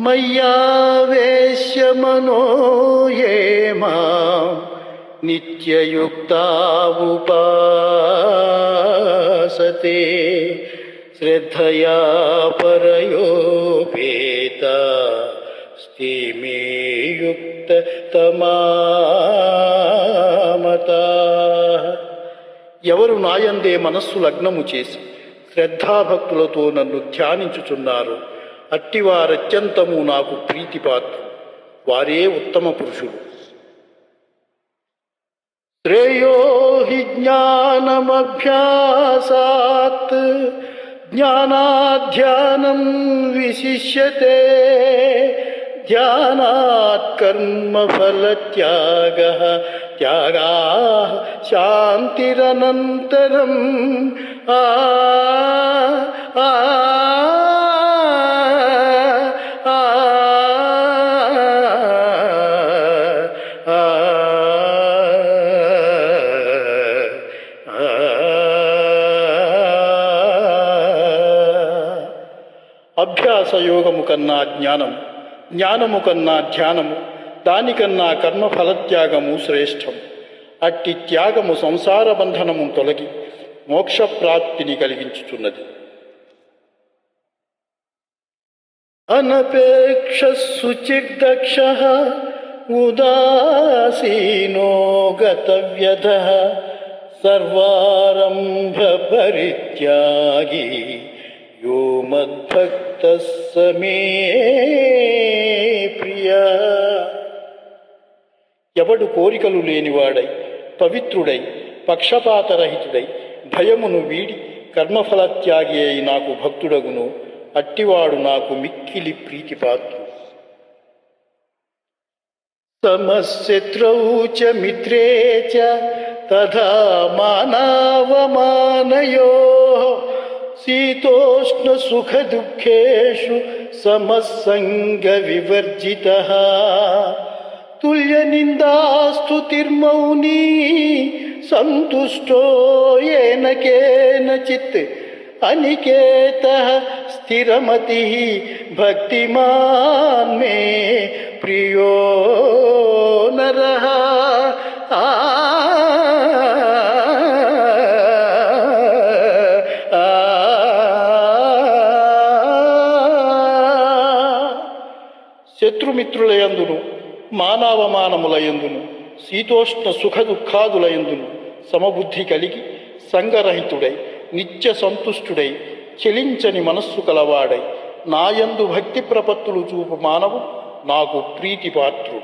మయ్యావేశ్య మనో యే మాం నిత్యయుక్తా ఉపాసతే శ్రద్ధయా పరయోపేతాస్తే మే యుక్తతమామతాః. ఎవరు నాయందే మనస్సు లగ్నము చేసి శ్రద్ధాభక్తులతో నన్ను ధ్యానించుచున్నారు, అట్టివారత్యంతము నాకు ప్రీతిపాత్రు. వారే ఉత్తమ పురుషులు. శ్రేయో హి జ్ఞానమభ్యాసాత్ జ్ఞానాధ్యానం విశిష్యతే ధ్యానాత్ కర్మఫలత్యాగః త్యాగాః శాంతిరనంతరం. ఆ ఆ అభ్యాసయోగము కన్నా జ్ఞానము, జ్ఞానము కన్నా ధ్యానము, దానికన్నా కర్మఫలత్యాగము శ్రేష్టం. అట్టి త్యాగము సంసార బంధనము తొలగి మోక్షప్రాప్తిని కలిగించుచున్నది. అనపేక్ష శుచిర్దక్షః ఉదాసీనో గతవ్యధః సర్వారంభ పరిత్యాగి యో మద్భక్తః స మే ప్రియా. ఎవడు కోరికలు లేనివాడై పవిత్రుడై పక్షపాతరహితుడై భయమును వీడి కర్మఫలత్యాగి అయి నాకు భక్తుడగును, అట్టివాడు నాకు మిక్కిలి ప్రీతిపాత్రుడు. సమశత్రౌ చ మిత్రే చ తథా మానావమానయోః శీతోష్ణ సుఖ దుఃఖేషు సమస్సంగ వివర్జితః తుల్య నిందాస్తుతిర్మౌనీ సంతుష్టో ఏన కేనచిత్ అనికేతః స్థిరమతిః భక్తిమాన్ మే ప్రియో నరః. శత్రుమిత్రులయందును మానవమానములయందును శీతోష్ణ సుఖ దుఃఖాదులయందును సమబుద్ధి కలిగి సంగరహితుడై నిత్య సంతుష్టుడై చెలించని మనస్సు కలవాడై నాయందు భక్తి ప్రపత్తులు చూపు మానవు నాకు ప్రీతిపాత్రుడు.